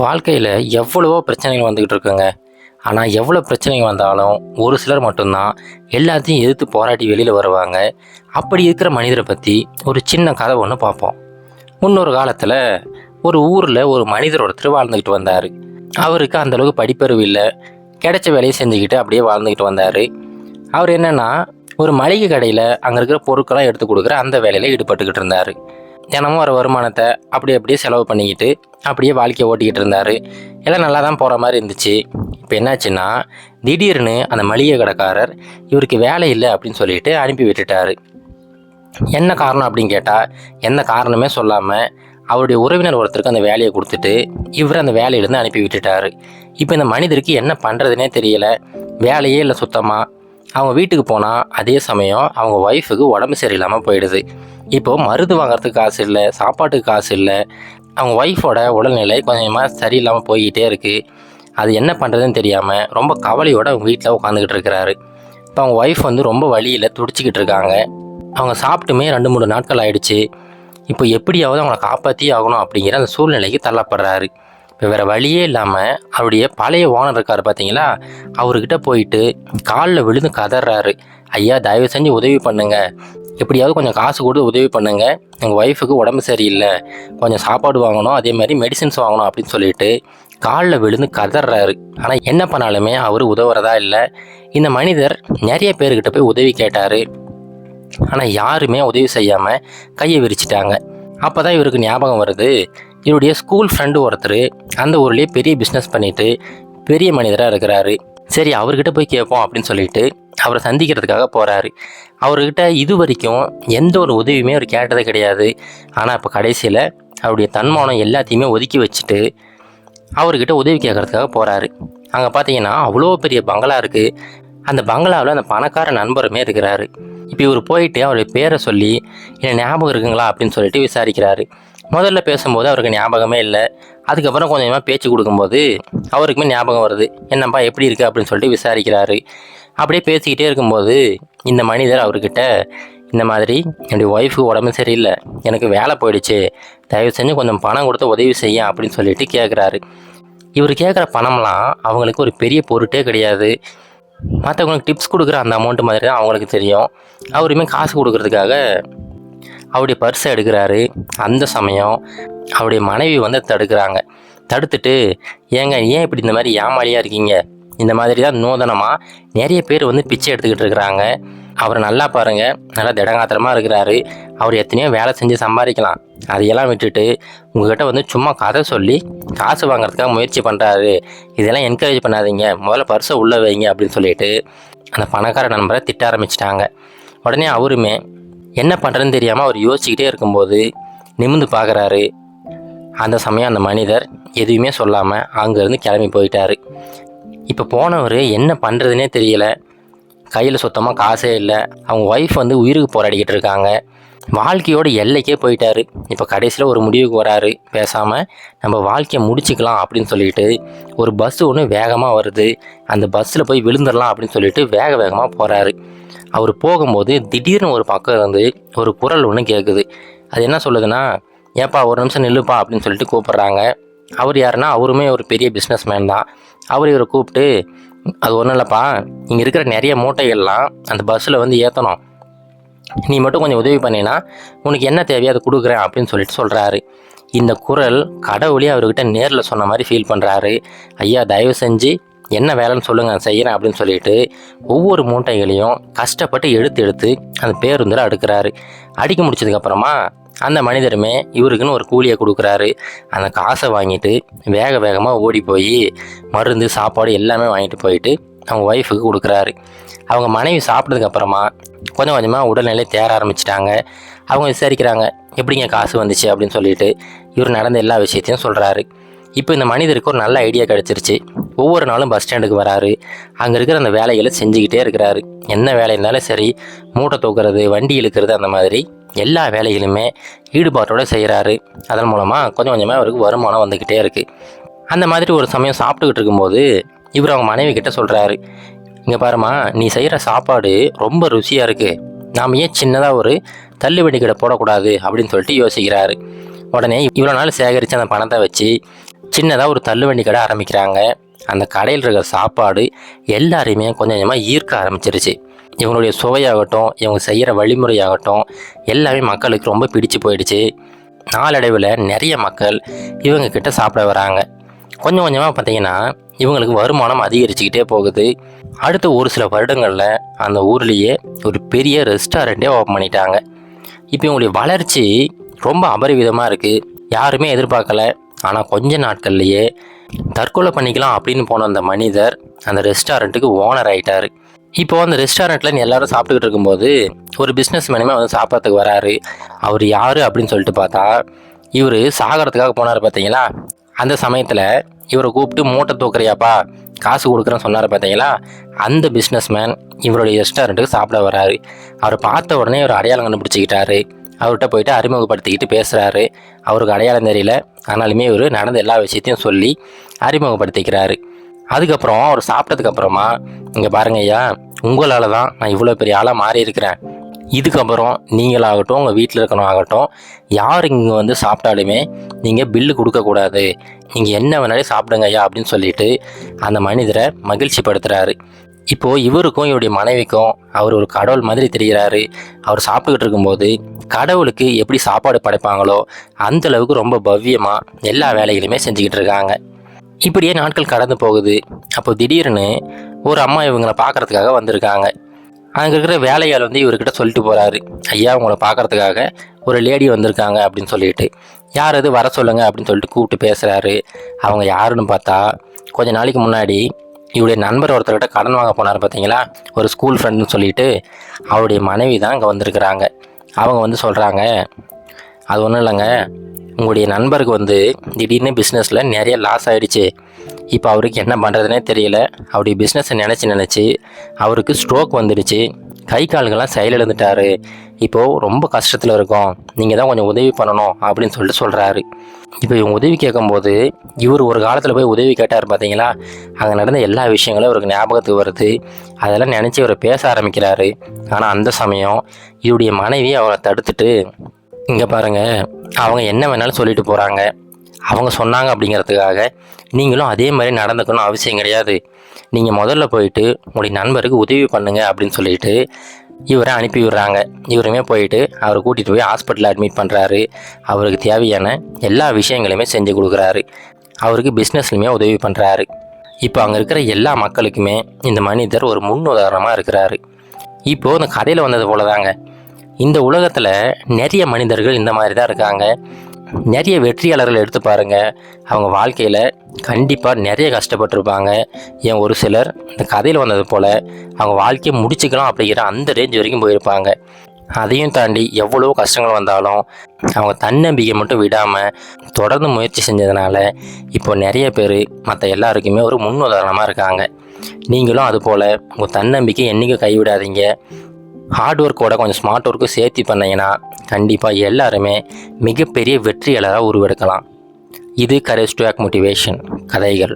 வாழ்க்கையில் எவ்வளவோ பிரச்சனைகள் வந்துக்கிட்டு இருக்குங்க. ஆனால் எவ்வளோ பிரச்சனைகள் வந்தாலும் ஒரு சிலர் மட்டும்தான் எல்லாத்தையும் எதிர்த்து போராடி வெளியில் வருவாங்க. அப்படி இருக்கிற மனிதரை பற்றி ஒரு சின்ன கதை ஒன்று பார்ப்போம். முன்னொரு காலத்தில் ஒரு ஊரில் ஒரு மனிதர் ஒருத்தர் வாழ்ந்துக்கிட்டு வந்தார். அவருக்கு அந்தளவுக்கு படிப்பறிவு இல்லை. கிடைச்ச வேலையை செஞ்சுக்கிட்டு அப்படியே வாழ்ந்துக்கிட்டு வந்தார். அவர் என்னென்னா ஒரு மளிகை கடையில் அங்கே இருக்கிற பொருட்கள்லாம் எடுத்து கொடுக்குற அந்த வேலையில் ஈடுபட்டுக்கிட்டு இருந்தார். தினமும் வர வருமானத்தை அப்படியே செலவு பண்ணிக்கிட்டு அப்படியே வாழ்க்கையை ஓட்டிக்கிட்டு இருந்தார். எல்லாம் நல்லா தான் போகிற மாதிரி இருந்துச்சு. இப்போ என்னாச்சுன்னா திடீர்னு அந்த மளிகை கடைக்காரர் இவருக்கு வேலை இல்லை அப்படின்னு சொல்லிட்டு அனுப்பி விட்டுட்டார். என்ன காரணம் அப்படின்னு கேட்டால் எந்த காரணமே சொல்லாமல் அவருடைய உறவினர் ஒருத்தருக்கு அந்த வேலையை கொடுத்துட்டு இவர் அந்த வேலையிலேருந்து அனுப்பி விட்டுட்டார். இப்போ இந்த மனிதருக்கு என்ன பண்ணுறதுனே தெரியலை. வேலையே இல்லை சுத்தமாக. அவங்க வீட்டுக்கு போனால் அதே சமயம் அவங்க ஒய்ஃபுக்கு உடம்பு சரியில்லாமல் போயிடுது. இப்போது மருந்து வாங்குறதுக்கு காசு இல்லை, சாப்பாட்டுக்கு காசு இல்லை. அவங்க ஒய்ஃபோட உடல்நிலை கொஞ்சமாக சரியில்லாமல் போய்கிட்டே இருக்குது. அது என்ன பண்ணுறதுன்னு தெரியாமல் ரொம்ப கவலையோடு அவங்க வீட்டில் உட்காந்துக்கிட்டு இருக்கிறாரு. இப்போ அவங்க ஒய்ஃப் ரொம்ப வலியில் துடிச்சிக்கிட்டு இருக்காங்க. அவங்க சாப்பிட்டுமே 2-3 நாட்கள் ஆயிடுச்சு. இப்போ எப்படியாவது அவங்கள காப்பாற்றியே ஆகணும் அப்படிங்கிற அந்த சூழ்நிலைக்கு தள்ளப்படுறாரு. இப்போ வேறு வழியே இல்லாமல் அவருடைய பழைய ஓனர் இருக்கார் பார்த்தீங்களா, அவர்கிட்ட போயிட்டு காலில் விழுந்து கதறாரு. ஐயா, தயவு செஞ்சு உதவி பண்ணுங்கள், எப்படியாவது கொஞ்சம் காசு கொடுத்து உதவி பண்ணுங்கள், எங்கள் ஒய்ஃபுக்கு உடம்பு சரியில்லை, கொஞ்சம் சாப்பாடு வாங்கணும், அதே மாதிரி மெடிசின்ஸ் வாங்கணும் அப்படின்னு சொல்லிட்டு காலில் விழுந்து கதறாரு. ஆனால் என்ன பண்ணாலுமே அவர் உதவுறதா இல்லை. இந்த மனிதர் நிறைய பேர்கிட்ட போய் உதவி கேட்டார். ஆனால் யாருமே உதவி செய்யாமல் கையை விரிச்சிட்டாங்க. அப்போ தான் இவருக்கு ஞாபகம் வருது, இவருடைய ஸ்கூல் ஃப்ரெண்டு ஒருத்தர் அந்த ஊர்லேயே பெரிய பிஸ்னஸ் பண்ணிவிட்டு பெரிய மனிதராக இருக்கிறாரு. சரி, அவர்கிட்ட போய் கேட்போம் அப்படின்னு சொல்லிட்டு அவரை சந்திக்கிறதுக்காக போகிறாரு. அவர்கிட்ட இது வரைக்கும் எந்த ஒரு உதவியுமே அவர் கேட்டதே கிடையாது. ஆனால் இப்போ கடைசியில் அவருடைய தன்மானம் எல்லாத்தையுமே ஒதுக்கி வச்சுட்டு அவர்கிட்ட உதவி கேட்குறதுக்காக போகிறாரு. அங்கே பார்த்தீங்கன்னா அவ்வளோ பெரிய பங்களா இருக்குது. அந்த பங்களாவில் அந்த பணக்கார நண்பருமே இருக்கிறாரு. இப்போ இவர் போயிட்டு அவருடைய பேரை சொல்லி என்ன ஞாபகம் இருக்குங்களா அப்படின்னு சொல்லிட்டு விசாரிக்கிறாரு. முதல்ல பேசும்போது அவருக்கு ஞாபகமே இல்லை. அதுக்கப்புறம் கொஞ்சமாக பேச்சு கொடுக்கும்போது அவருக்குமே ஞாபகம் வருது. என்னப்பா எப்படி இருக்குது அப்படின்னு சொல்லிட்டு விசாரிக்கிறாரு. அப்படியே பேசிக்கிட்டே இருக்கும்போது இந்த மனிதர் அவர்கிட்ட இந்த மாதிரி என்னுடைய ஒய்ஃபுக்கு உடம்பு சரியில்லை, எனக்கு வேலை போயிடுச்சு, தயவு செஞ்சு கொஞ்சம் பணம் கொடுத்து உதவி செய்ய அப்படின்னு சொல்லிட்டு கேட்குறாரு. இவர் கேட்குற பணம்லாம் அவங்களுக்கு ஒரு பெரிய பொருட்டே கிடையாது. மற்றவங்களுக்கு டிப்ஸ் கொடுக்குற அந்த அமௌண்ட்டு மாதிரி தான் அவங்களுக்கு தெரியும். அவருமே காசு கொடுக்கறதுக்காக அவருடைய பர்ஸை எடுக்கிறாரு. அந்த சமயம் அவருடைய மனைவி தடுக்கிறாங்க. தடுத்துட்டு, ஏங்க ஏன் இப்படி இந்த மாதிரி ஏமாளியாக இருக்கீங்க, இந்த மாதிரி தான் நூதனமாக நிறைய பேர் பிச்சை எடுத்துக்கிட்டு இருக்கிறாங்க. அவரை நல்லா பாருங்கள், நல்லா திடகாத்திரமாக இருக்கிறாரு, அவர் எத்தனையோ வேலை செஞ்சு சம்பாதிக்கலாம், அதையெல்லாம் விட்டுட்டு உங்கள்கிட்ட சும்மா கதை சொல்லி காசு வாங்குறதுக்காக முயற்சி பண்ணுறாரு, இதெல்லாம் என்கரேஜ் பண்ணாதீங்க, முதல்ல பர்ஸை உள்ளே வைங்க அப்படின்னு சொல்லிட்டு அந்த பணக்கார நண்பரை திட்ட ஆரம்பிச்சிட்டாங்க. உடனே அவருமே என்ன பண்ணுறதுன்னு தெரியாமல் அவர் யோசிச்சுக்கிட்டே இருக்கும்போது நிமிர்ந்து பார்க்குறாரு. அந்த சமயம் அந்த மனிதர் எதுவுமே சொல்லாமல் அங்கேருந்து கிளம்பி போயிட்டார். இப்போ போனவர் என்ன பண்ணுறதுனே தெரியலை. கையில் சுத்தமாக காசே இல்லை. அவங்க ஒய்ஃப் உயிருக்கு போராடிக்கிட்டு இருக்காங்க. வாழ்க்கையோட எல்லைக்கே போயிட்டார். இப்போ கடைசியில் ஒரு முடிவுக்கு வராரு. பேசாமல் நம்ம வாழ்க்கையை முடிச்சுக்கலாம் அப்படின்னு சொல்லிட்டு ஒரு பஸ்ஸு ஒன்று வேகமாக வருது. அந்த பஸ்ஸில் போய் விழுந்துடலாம் அப்படின்னு சொல்லிட்டு வேகமாக போகிறாரு. அவர் போகும்போது திடீர்னு ஒரு பக்கம் ஒரு குரல் ஒன்று கேட்குது. அது என்ன சொல்லுதுன்னா, ஏப்பா ஒரு நிமிஷம் நில்லுப்பா அப்படின்னு சொல்லிட்டு கூப்பிட்றாங்க. அவர் யாருன்னா அவருமே ஒரு பெரிய பிஸ்னஸ் மேன் தான். அவர் இவரை கூப்பிட்டு, அது ஒன்றும் இல்லைப்பா, இங்கே இருக்கிற நிறைய மூட்டைகள்லாம் அந்த பஸ்ஸில் ஏற்றணும், நீ மட்டும் கொஞ்சம் உதவி பண்ணினா உனக்கு என்ன தேவையோ அதை கொடுக்குறேன் அப்படின்னு சொல்லிட்டு சொல்கிறாரு. இந்த குரல் கடவுளே அவர்கிட்ட நேரில் சொன்ன மாதிரி ஃபீல் பண்ணுறாரு. ஐயா, தயவு செஞ்சு என்ன வேலைன்னு சொல்லுங்கள், நான் செய்கிறேன் அப்படின்னு சொல்லிட்டு ஒவ்வொரு மூட்டைகளையும் கஷ்டப்பட்டு எடுத்து அந்த பேருந்தில் அடுக்கிறாரு. அடிக்க முடிச்சதுக்கப்புறமா அந்த மனிதருமே இவருக்குன்னு ஒரு கூலியை கொடுக்குறாரு. அந்த காசை வாங்கிட்டு வேகமாக ஓடி போய் மருந்து சாப்பாடு எல்லாமே வாங்கிட்டு போயிட்டு அவங்க ஒய்ஃபுக்கு கொடுக்குறாரு. அவங்க மனைவி சாப்பிட்டதுக்கப்புறமா கொஞ்சமாக உடல்நிலை தேர ஆரம்பிச்சிட்டாங்க. அவங்க விசாரிக்கிறாங்க, எப்படிங்க காசு வந்துச்சு அப்படின்னு சொல்லிட்டு இவர் நடந்த எல்லா விஷயத்தையும் சொல்கிறாரு. இப்போ இந்த மனிதருக்கு ஒரு நல்ல ஐடியா கிடச்சிருச்சு. ஒவ்வொரு நாளும் பஸ் ஸ்டாண்டுக்கு வராரு. அங்கே இருக்கிற அந்த வேலைகளை செஞ்சுக்கிட்டே இருக்கிறாரு. என்ன வேலை இருந்தாலும் சரி, மூட்டை தூக்குறது, வண்டி இழுக்கிறது, அந்த மாதிரி எல்லா வேலைகளுமே ஈடுபாட்டோடு செய்கிறாரு. அதன் மூலமாக கொஞ்சமாக அவருக்கு வருமானம் வந்துக்கிட்டே இருக்குது. அந்த மாதிரி ஒரு சமயம் சாப்பிட்டுக்கிட்டு இருக்கும்போது இவர் அவங்க மனைவி கிட்ட சொல்கிறாரு, இங்கே பாருமா, நீ செய்கிற சாப்பாடு ரொம்ப ருசியாக இருக்குது, நாம் ஏன் சின்னதாக ஒரு தள்ளுவண்டி கடை போடக்கூடாது அப்படின்னு சொல்லிட்டு யோசிக்கிறாரு. உடனே இவ்வளோ நாள் சேகரித்த அந்த பணத்தை வச்சு சின்னதாக ஒரு தள்ளுவண்டி கடை ஆரம்பிக்கிறாங்க. அந்த கடையில் இருக்கிற சாப்பாடு எல்லாரையுமே கொஞ்சம் கொஞ்சமாக ஈர்க்க ஆரம்பிச்சிருச்சு. இவங்களுடைய சுவையாகட்டும், இவங்க செய்கிற வழிமுறையாகட்டும் எல்லாமே மக்களுக்கு ரொம்ப பிடிச்சு போயிடுச்சு. நாளடைவில் நிறைய மக்கள் இவங்க கிட்ட சாப்பிட வராங்க. கொஞ்சம் கொஞ்சமாக பார்த்தீங்கன்னா இவங்களுக்கு வருமானம் அதிகரிச்சுக்கிட்டே போகுது. அடுத்த ஒரு சில வருடங்களில் அந்த ஊர்லேயே ஒரு பெரிய ரெஸ்டாரண்ட்டே ஓப்பன் பண்ணிட்டாங்க. இப்போ இவங்களுடைய வளர்ச்சி ரொம்ப அபரிவிதமாக இருக்குது. யாருமே எதிர்பார்க்கல. ஆனால் கொஞ்ச நாட்கள்லையே தற்கொலை பண்ணிக்கலாம் அப்படின்னு போன அந்த மனிதர் அந்த ரெஸ்டாரண்ட்டுக்கு ஓனர் ஆகிட்டார். இப்போது அந்த ரெஸ்டாரண்ட்டில் எல்லாரும் சாப்பிட்டுக்கிட்டு இருக்கும்போது ஒரு பிஸ்னஸ் மேனுமே வந்து சாப்பிட்றதுக்கு வராரு. அவர் யார் அப்படின்னு சொல்லிட்டு பார்த்தா இவர் சாகிறதுக்காக போனார் பார்த்தீங்களா. அந்த சமயத்தில் இவரை கூப்பிட்டு மூட்டை தூக்குறியாப்பா, காசு கொடுக்குறேன்னு சொன்னார் பார்த்தீங்களா. அந்த பிஸ்னஸ்மேன் இவருடைய ரெஸ்டாரண்ட்டுக்கு சாப்பிட வராரு. அவர் பார்த்த உடனே ஒரு அடையாளம் கண்டுபிடிச்சிக்கிட்டாரு. அவர்கிட்ட போயிட்டு அறிமுகப்படுத்திக்கிட்டு பேசுகிறாரு. அவருக்கு அடையாளம் தெரியல, ஆனாலுமே இவர் நடந்த எல்லா விஷயத்தையும் சொல்லி அறிமுகப்படுத்திக்கிறாரு. அதுக்கப்புறம் அவர் சாப்பிட்டதுக்கப்புறமா, இங்கே பாருங்க ஐயா, உங்களால் தான் நான் இவ்வளோ பெரிய ஆளாக மாறி இருக்கிறேன். இதுக்கப்புறம் நீங்களாகட்டும் உங்கள் வீட்டில் இருக்கணும் ஆகட்டும் யார் இங்கே வந்து சாப்பிட்டாலுமே நீங்கள் பில்லு கொடுக்கக்கூடாது, நீங்கள் என்ன வேணாலும் சாப்பிடுங்க ஐயா அப்படின்னு சொல்லிட்டு அந்த மனிதரை மகிழ்ச்சி படுத்துகிறாரு. இப்போது இவருக்கும் இவருடைய மனைவிக்கும் அவர் ஒரு கடவுள் மாதிரி தெரிகிறாரு. அவர் சாப்பிட்டுக்கிட்டு இருக்கும்போது கடவுளுக்கு எப்படி சாப்பாடு படைப்பாங்களோ அந்தளவுக்கு ரொம்ப பவ்யமாக எல்லா வேலைகளையுமே செஞ்சுக்கிட்டு இருக்காங்க. இப்படியே நாட்கள் கடந்து போகுது. அப்போ திடீர்னு ஒரு அம்மா இவங்களை பார்க்குறதுக்காக வந்திருக்காங்க. அங்கே இருக்கிற வேலையாள் வந்து இவர்கிட்ட சொல்லிட்டு போகிறாரு, ஐயா உங்களை பார்க்குறதுக்காக ஒரு லேடி வந்திருக்காங்க அப்படின்னு சொல்லிட்டு. யார் அது, வர சொல்லுங்கள் அப்படின்னு சொல்லிட்டு கூப்பிட்டு பேசுகிறாரு. அவங்க யாருன்னு பார்த்தா கொஞ்சம் நாளைக்கு முன்னாடி இவருடைய நண்பர் ஒருத்தர்கிட்ட கடன் வாங்க போனார் பார்த்தீங்களா, ஒரு ஸ்கூல் ஃப்ரெண்டுன்னு சொல்லிட்டு, அவருடைய மனைவி தான் இங்கே வந்திருக்கிறாங்க. அவங்க வந்து சொல்கிறாங்க, அது ஒன்றும் இல்லைங்க, உங்களுடைய நண்பருக்கு வந்து திடீர்னு பிஸ்னஸில் நிறைய லாஸ் ஆகிடுச்சு. இப்போ அவருக்கு என்ன பண்ணுறதுனே தெரியல. அவருடைய பிஸ்னஸை நினச்சி அவருக்கு ஸ்ட்ரோக் வந்துடுச்சு. கை கால்கள்லாம் செயலிழந்துட்டார். இப்போது ரொம்ப கஷ்டத்தில் இருக்கோம், நீங்கள் தான் கொஞ்சம் உதவி பண்ணணும் அப்படின்னு சொல்லிட்டு சொல்கிறாரு. இப்போ இவங்க உதவி கேட்கும்போது இவர் ஒரு காலத்தில் போய் உதவி கேட்டார் பார்த்தீங்களா, அங்கே நடந்த எல்லா விஷயங்களும் இவருக்கு ஞாபகத்துக்கு வருது. அதெல்லாம் நினச்சி இவர் பேச ஆரம்பிக்கிறாரு. ஆனால் அந்த சமயம் இவருடைய மனைவி அவரை தடுத்துட்டு, இங்கே பாருங்கள், அவங்க என்ன வேணாலும் சொல்லிட்டு போகிறாங்க, அவங்க சொன்னாங்க அப்படிங்கிறதுக்காக நீங்களும் அதே மாதிரி நடந்துக்கணும் அவசியம் கிடையாது. நீங்கள் முதல்ல போயிட்டு உங்களுடைய நண்பருக்கு உதவி பண்ணுங்க அப்படின்னு சொல்லிட்டு இவரை அனுப்பி விடுறாங்க. இவருமே போயிட்டு அவரை கூட்டிகிட்டு போய் ஹாஸ்பிட்டலில் அட்மிட் பண்ணுறாரு. அவருக்கு தேவையான எல்லா விஷயங்களையுமே செஞ்சு கொடுக்குறாரு. அவருக்கு பிஸ்னஸ்லையுமே உதவி பண்ணுறாரு. இப்போ அங்கே இருக்கிற எல்லா மக்களுக்குமே இந்த மனிதர் ஒரு முன் உதாரணமாக இருக்கிறாரு. இப்போது இந்த கதையில் வந்தது போல தாங்க, இந்த உலகத்தில் நிறைய மனிதர்கள் இந்த மாதிரி தான் இருக்காங்க. நிறைய வெற்றியாளர்கள் எடுத்து பாருங்கள், அவங்க வாழ்க்கையில் கண்டிப்பாக நிறைய கஷ்டப்பட்டுருப்பாங்க. ஏன் ஒரு சிலர் இந்த கதையில் வந்தது போல் அவங்க வாழ்க்கையை முடிச்சுக்கலாம் அப்படிங்கிற அந்த ரேஞ்ச் வரைக்கும் போயிருப்பாங்க. அதையும் தாண்டி எவ்வளோ கஷ்டங்கள் வந்தாலும் அவங்க தன்னம்பிக்கை மட்டும் விடாமல் தொடர்ந்து முயற்சி செஞ்சதுனால இப்போ நிறைய பேர் மற்ற எல்லாருக்குமே ஒரு முன் உதாரணமாக இருக்காங்க. நீங்களும் அதுபோல் உங்கள் தன்னம்பிக்கை என்றைக்கும் கைவிடாதீங்க. ஹார்ட் ஒர்க்கோட கொஞ்சம் ஸ்மார்ட் ஒர்க்கும் சேர்த்து பண்ணிங்கன்னா கண்டிப்பாக எல்லாருமே மிகப்பெரிய வெற்றியாளராக உருவெடுக்கலாம். இது கரேஜ் டு ஆக்ட் மோட்டிவேஷன் கதைகள்.